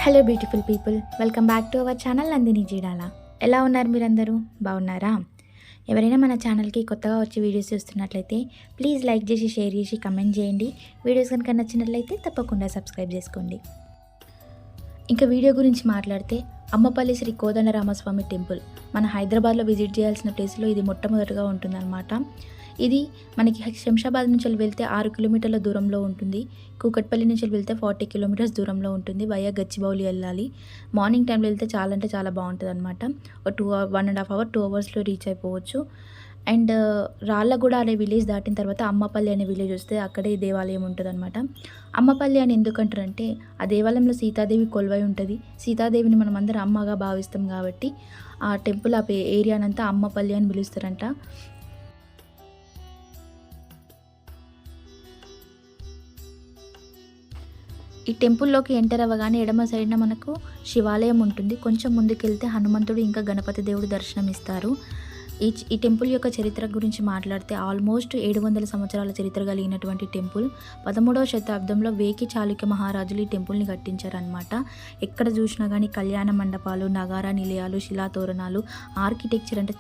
Hello beautiful people, welcome back to our channel Nandini Jeedala. ఎలా ఉన్నారు మీరందరూ? బాగున్నారా? ఎవరైనా మన ఛానల్కి కొత్తగా వచ్చి వీడియోస్ చూస్తున్నట్లయితే ప్లీజ్ లైక్ చేసి, షేర్ చేసి, కమెంట్ చేయండి. వీడియోస్ కనుక నచ్చినట్లయితే తప్పకుండా సబ్స్క్రైబ్ చేసుకోండి. ఇంకా వీడియో గురించి మాట్లాడితే అమ్మపల్లి శ్రీ కోదండరామస్వామి టెంపుల్ మన హైదరాబాద్లో విజిట్ చేయాల్సిన ప్లేస్లో ఇది మొట్టమొదటిగా ఉంటుందన్నమాట. ఇది మనకి శంషాబాద్ నుంచి వెళ్తే 6 కిలోమీటర్ల దూరంలో ఉంటుంది. కూకట్పల్లి నుంచి వెళ్తే 40 కిలోమీటర్స్ దూరంలో ఉంటుంది. వయా గచ్చిబౌలి వెళ్ళాలి. మార్నింగ్ టైంలో వెళ్తే చాలా అంటే చాలా బాగుంటుంది అనమాట. ఒక 1.5 అవర్ 2 అవర్స్లో రీచ్ అయిపోవచ్చు. అండ్ రాళ్ళగూడ అనే విలేజ్ దాటిన తర్వాత అమ్మపల్లి అనే విలేజ్ వస్తే అక్కడే దేవాలయం ఉంటుంది అనమాట. అమ్మపల్లి అని ఎందుకంటారంటే ఆ దేవాలయంలో సీతాదేవి కొలువై ఉంటుంది. సీతాదేవిని మనం అందరం అమ్మగా భావిస్తాం కాబట్టి ఆ టెంపుల్ ఆ ఏరియానంతా అమ్మపల్లి అని పిలుస్తారంట. ఈ టెంపుల్లోకి ఎంటర్ అవ్వగానే ఎడమ సైడ్న మనకు శివాలయం ఉంటుంది. కొంచెం ముందుకెళ్తే హనుమంతుడు ఇంకా గణపతి దేవుడు దర్శనం ఇస్తారు. ఈ టెంపుల్ యొక్క చరిత్ర గురించి మాట్లాడితే ఆల్మోస్ట్ 700 సంవత్సరాల చరిత్ర కలిగినటువంటి టెంపుల్. 13వ శతాబ్దంలో వేకి చాళుక్య మహారాజులు ఈ టెంపుల్ని కట్టించారనమాట. ఎక్కడ చూసినా కానీ కళ్యాణ మండపాలు, నగారా నిలయాలు, శిలాతోరణాలు, ఆర్కిటెక్చర్ అంటే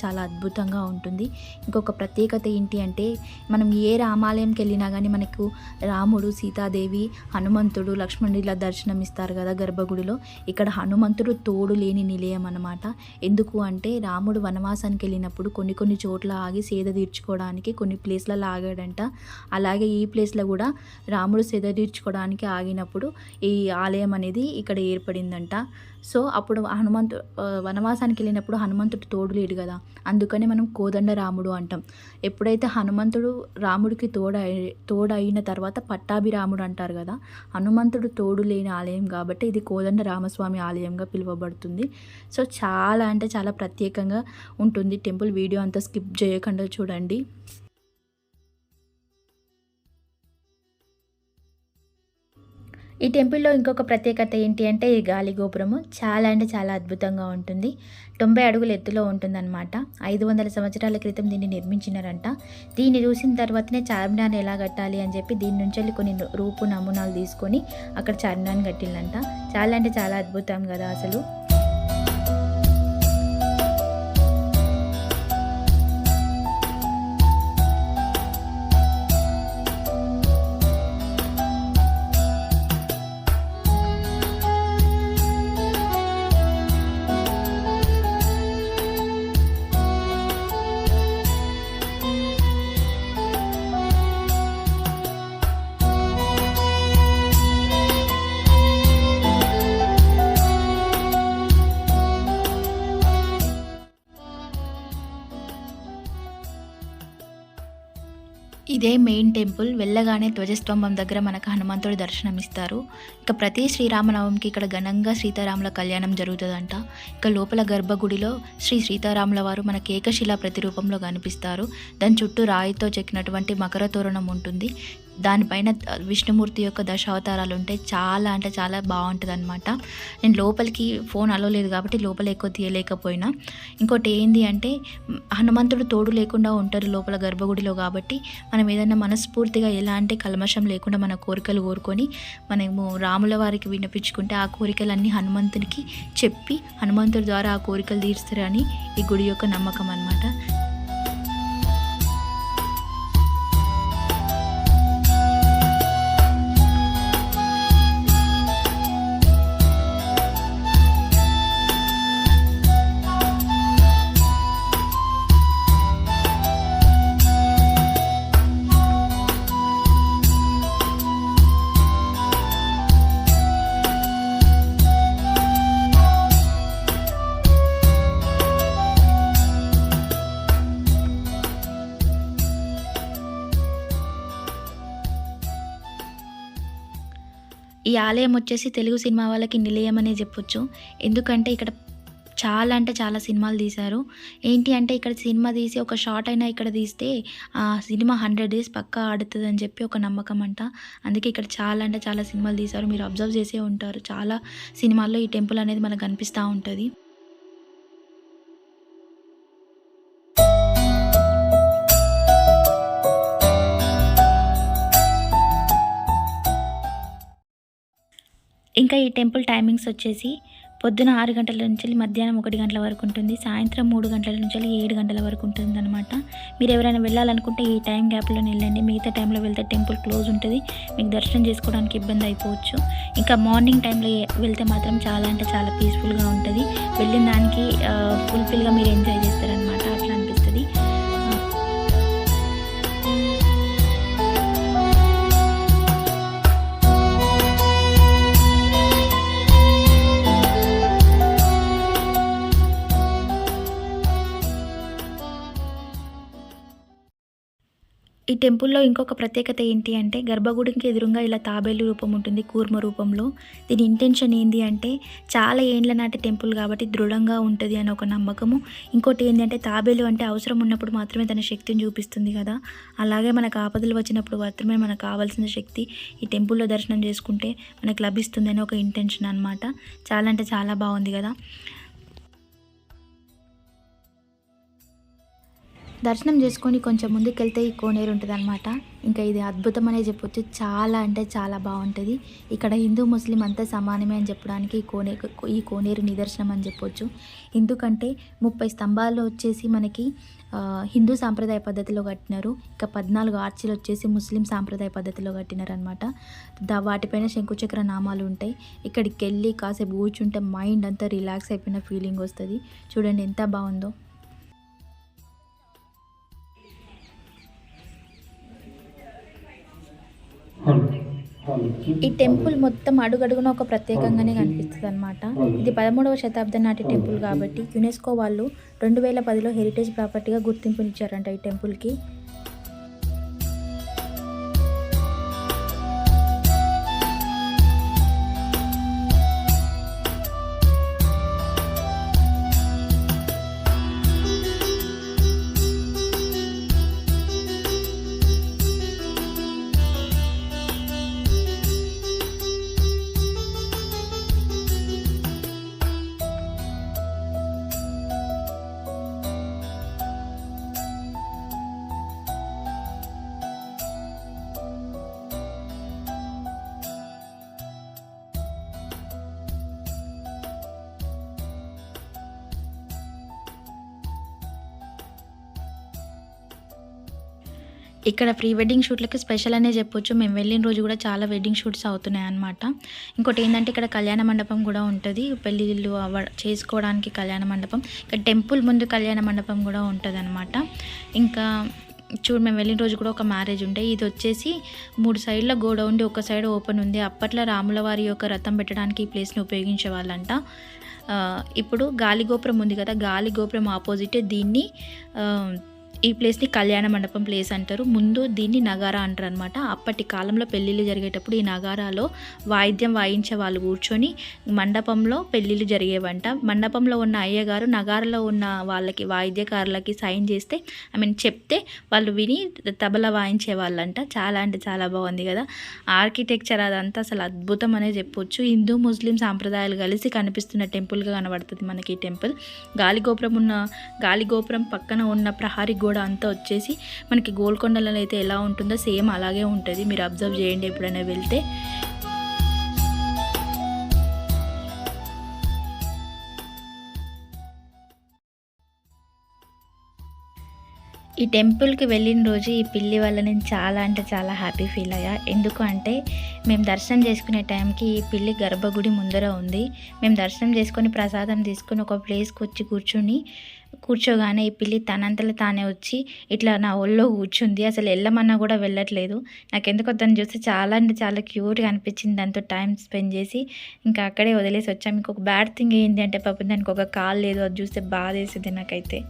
చాలా అద్భుతంగా ఉంటుంది. ఇంకొక ప్రత్యేకత ఏంటి అంటే మనం ఏ రామాలయంకి వెళ్ళినా కానీ మనకు రాముడు, సీతాదేవి, హనుమంతుడు, లక్ష్మణుడు ఇలా దర్శనం ఇస్తారు కదా గర్భగుడిలో. ఇక్కడ హనుమంతుడు తోడు లేని నిలయం అన్నమాట. ఎందుకు అంటే రాముడు వనవాసానికి వెళ్ళినప్పుడు కొన్ని చోట్ల ఆగి సేద తీర్చుకోవడానికి కొన్ని ప్లేస్లలో ఆగాడంట. అలాగే ఈ ప్లేస్లో కూడా రాముడు సేద తీర్చుకోవడానికి ఆగినప్పుడు ఈ ఆలయం అనేది ఇక్కడ ఏర్పడిందంట. సో అప్పుడు వనవాసానికి వెళ్ళినప్పుడు హనుమంతుడు తోడు లేడు కదా, అందుకని మనం కోదండ రాముడు అంటాం. ఎప్పుడైతే హనుమంతుడు రాముడికి తోడైన తర్వాత పట్టాభిరాముడు అంటారు కదా, హనుమంతుడు తోడు లేని ఆలయం కాబట్టి ఇది కోదండ రామస్వామి ఆలయంగా పిలువబడుతుంది. సో చాలా అంటే చాలా ప్రత్యేకంగా ఉంటుంది టెంపుల్. వీడియో అంతా స్కిప్ చేయకుండా చూడండి. ఈ టెంపుల్లో ఇంకొక ప్రత్యేకత ఏంటి అంటే ఈ గాలి గోపురము చాలా అంటే చాలా అద్భుతంగా ఉంటుంది. 90 అడుగుల ఎత్తులో ఉంటుందన్నమాట. 500 సంవత్సరాల క్రితం దీన్ని నిర్మించినారంట. దీన్ని చూసిన తర్వాతనే చార్మినార్ ఎలా కట్టాలి అని చెప్పి దీని నుంచి వెళ్ళి కొన్ని రూపు నమూనాలు తీసుకొని అక్కడ చార్మినార్ కట్టిందంట. చాలా అంటే చాలా అద్భుతం కదా అసలు. ఇదే మెయిన్ టెంపుల్. వెళ్ళగానే ధ్వజస్తంభం దగ్గర మనకు హనుమంతుడి దర్శనం ఇస్తారు. ఇక ప్రతి శ్రీరామనవమికి ఇక్కడ ఘనంగా సీతారాముల కళ్యాణం జరుగుతుందంట. ఇక లోపల గర్భగుడిలో శ్రీ సీతారాముల వారు మనకి ఏకశిలా ప్రతిరూపంలో కనిపిస్తారు. దాని చుట్టూ రాయితో చెక్కినటువంటి మకర తోరణం ఉంటుంది. దానిపైన విష్ణుమూర్తి యొక్క దశావతారాలు ఉంటాయి. చాలా అంటే చాలా బాగుంటుంది అనమాట. నేను లోపలికి ఫోన్ అలో లేదు కాబట్టి లోపల ఎక్కువ తీయలేకపోయినా. ఇంకోటి ఏంది అంటే హనుమంతుడు తోడు లేకుండా ఉంటారు లోపల గర్భగుడిలో కాబట్టి మనం ఏదైనా మనస్ఫూర్తిగా ఎలాంటి కల్మషం లేకుండా మన కోరికలు కోరుకొని మనము రాముల వారికి వినిపించుకుంటే ఆ కోరికలన్నీ హనుమంతునికి చెప్పి హనుమంతుడి ద్వారా ఆ కోరికలు తీరుస్తారని ఈ గుడి యొక్క నమ్మకం అన్నమాట. ఈ ఆలయం వచ్చేసి తెలుగు సినిమా వాళ్ళకి నిలయం అనే చెప్పొచ్చు. ఎందుకంటే ఇక్కడ చాలా అంటే చాలా సినిమాలు తీశారు. ఏంటి అంటే ఇక్కడ సినిమా తీసి ఒక షార్ట్ అయినా ఇక్కడ తీస్తే ఆ సినిమా 100 డేస్ పక్కా ఆడుతుంది అని చెప్పి ఒక నమ్మకం అంట. అందుకే ఇక్కడ చాలా అంటే చాలా సినిమాలు తీశారు. మీరు అబ్జర్వ్ చేసే ఉంటారు, చాలా సినిమాల్లో ఈ టెంపుల్ అనేది మనకు కనిపిస్తూ ఉంటుంది. ఇంకా ఈ టెంపుల్ టైమింగ్స్ వచ్చేసి పొద్దున 6 గంటల నుంచి మధ్యాహ్నం 1 గంటల వరకు ఉంటుంది. సాయంత్రం 3 గంటల నుంచి 7 గంటల వరకు ఉంటుందన్నమాట. మీరు ఎవరైనా వెళ్ళాలనుకుంటే ఈ టైం గ్యాప్లోనే వెళ్ళండి. మిగతా టైంలో వెళ్తే టెంపుల్ క్లోజ్ ఉంటుంది. మీకు దర్శనం చేసుకోవడానికి ఇబ్బంది అయిపోవచ్చు. ఇంకా మార్నింగ్ టైంలో వెళ్తే మాత్రం చాలా అంటే చాలా పీస్ఫుల్గా ఉంటుంది. వెళ్ళిన దానికి ఫుల్ఫిల్గా మీరు ఎంజాయ్ చేస్తారనమాట. అట్లా అనిపిస్తుంది. ఈ టెంపుల్‌లో ఇంకొక ప్రత్యేకత ఏంటి అంటే గర్భగుడికి ఎదురుంగా ఇలా తాబేలు రూపం ఉంటుంది కూర్మ రూపంలో. దీని ఇంటెన్షన్ ఏంది అంటే చాలా ఏండ్ల నాటి టెంపుల్ కాబట్టి దృఢంగా ఉంటది అని ఒక నమ్మకము. ఇంకోటి ఏందంటే తాబేలు అంటే అవసరం ఉన్నప్పుడు మాత్రమే తన శక్తిని చూపిస్తుంది కదా! అలాగే మనకు ఆపదలు వచ్చినప్పుడు మాత్రమే మనకు కావాల్సిన శక్తి ఈ టెంపుల్‌లో దర్శనం చేసుకుంటే మనకు లభిస్తుందని ఒక ఇంటెన్షన్ అనమాట. చాలా అంటే చాలా బాగుంది కదా! దర్శనం చేసుకొని కొంచెం ముందుకెళ్తే ఈ కోనేరు ఉంటుందన్నమాట. ఇంకా ఇది అద్భుతం అనే చెప్పొచ్చు. చాలా అంటే చాలా బాగుంటుంది. ఇక్కడ హిందూ ముస్లిం అంతా సమానమే అని చెప్పడానికి ఈ కోనేరు నిదర్శనం అని చెప్పొచ్చు. ఎందుకంటే 30 స్తంభాలు వచ్చేసి మనకి హిందూ సాంప్రదాయ పద్ధతిలో కట్టినారు. ఇంకా 14 ఆర్చిలు వచ్చేసి ముస్లిం సాంప్రదాయ పద్ధతిలో కట్టినారు అనమాట. వాటిపైన శంకుచక్ర నామాలు ఉంటాయి. ఇక్కడికి వెళ్ళి కాసేపు కూర్చుంటే మైండ్ అంతా రిలాక్స్ అయిపోయిన ఫీలింగ్ వస్తుంది. చూడండి ఎంత బాగుందో. ఈ టెంపుల్ మొత్తం అడుగడుగున ఒక ప్రత్యేకంగానే కనిపిస్తుంది అనమాట. ఇది 13వ శతాబ్దం నాటి టెంపుల్ కాబట్టి యునెస్కో వాళ్ళు 2010లో హెరిటేజ్ ప్రాపర్టీగా గుర్తింపునిచ్చారంట ఈ టెంపుల్కి. ఇక్కడ ప్రీ వెడ్డింగ్ షూట్లకి స్పెషల్ అనే చెప్పొచ్చు. మేము వెళ్ళిన రోజు కూడా చాలా వెడ్డింగ్ షూట్స్ అవుతున్నాయి అన్నమాట. ఇంకోటి ఏంటంటే ఇక్కడ కళ్యాణ మండపం కూడా ఉంటుంది. పెళ్ళిళ్ళు చేసుకోవడానికి కళ్యాణ మండపం, ఇక్కడ టెంపుల్ ముందు కళ్యాణ మండపం కూడా ఉంటుంది అనమాట. ఇంకా మేము వెళ్ళిన రోజు కూడా ఒక మ్యారేజ్ ఉండే. ఇది వచ్చేసి 3 సైడ్ల గోడ ఉండి ఒక సైడ్ ఓపెన్ ఉంది. అప్పట్లో రాముల వారి యొక్క రథం పెట్టడానికి ఈ ప్లేస్ని ఉపయోగించే వాళ్ళంట. ఇప్పుడు గాలిగోపురం ఉంది కదా, గాలిగోపురం ఆపోజిటే దీన్ని ఈ ప్లేస్ని కళ్యాణ మండపం ప్లేస్ అంటారు. ముందు దీన్ని నగారా అంటారు అనమాట. అప్పటి కాలంలో పెళ్ళిళ్ళు జరిగేటప్పుడు ఈ నగారాలో వాయిద్యం వాయించే వాళ్ళు కూర్చొని మండపంలో పెళ్ళిళ్ళు జరిగేవంట. మండపంలో ఉన్న అయ్యగారు నగారాలో ఉన్న వాళ్ళకి వాయిద్యకారులకి సైన్ చేస్తే చెప్తే వాళ్ళు విని తబలా వాయించే వాళ్ళంట. చాలా అంటే చాలా బాగుంది కదా ఆర్కిటెక్చర్. అదంతా అసలు అద్భుతం అనే చెప్పొచ్చు. హిందూ ముస్లిం సాంప్రదాయాలు కలిసి కనిపిస్తున్న టెంపుల్గా కనబడుతుంది మనకి ఈ టెంపుల్. గాలిగోపురం పక్కన ఉన్న ప్రహారీ గోడ అంతా వచ్చేసి మనకి గోల్కొండలో అయితే ఎలా ఉంటుందో సేమ్ అలాగే ఉంటుంది. మీరు అబ్జర్వ్ చేయండి ఎప్పుడైనా వెళ్తే. ఈ టెంపుల్కి వెళ్ళిన రోజు ఈ పిల్లి వల్ల నేను చాలా అంటే చాలా హ్యాపీ ఫీల్ అయ్యా. ఎందుకు అంటే మేము దర్శనం చేసుకునే టైంకి ఈ పిల్లి గర్భగుడి ముందర ఉంది. మేము దర్శనం చేసుకొని ప్రసాదం తీసుకొని ఒక ప్లేస్కి వచ్చి కూర్చోగానే ఈ పిల్లి తనంతలో తానే వచ్చి ఇట్లా నా ఒళ్ళో కూర్చుంది. అసలు వెళ్ళమన్నా కూడా వెళ్ళట్లేదు. నాకెందుకో దాన్ని చూస్తే చాలా అంటే చాలా క్యూట్గా అనిపించింది. దాంతో టైం స్పెండ్ చేసి ఇంకా అక్కడే వదిలేసి వచ్చాము. ఇంకొక బ్యాడ్ థింగ్ ఏంటి అంటే పాపం దానికి ఒక కాలు లేదు. అది చూస్తే బాధ వేసింది నాకైతే.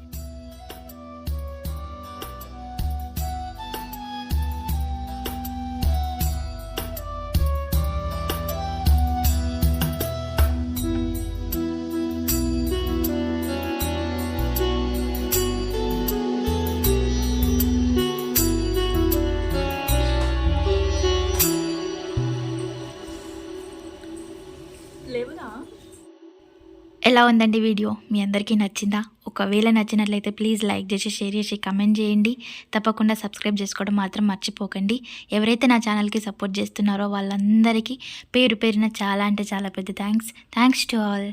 ఎలా ఉందండి వీడియో? మీ అందరికీ నచ్చిందా? ఒకవేళ నచ్చినట్లయితే ప్లీజ్ లైక్ చేసి, షేర్ చేసి, కమెంట్ చేయండి. తప్పకుండా సబ్స్క్రైబ్ చేసుకోవడం మాత్రం మర్చిపోకండి. ఎవరైతే నా ఛానల్కి సపోర్ట్ చేస్తున్నారో వాళ్ళందరికీ పేరు పేరున చాలా అంటే చాలా పెద్ద థ్యాంక్స్ టు ఆల్.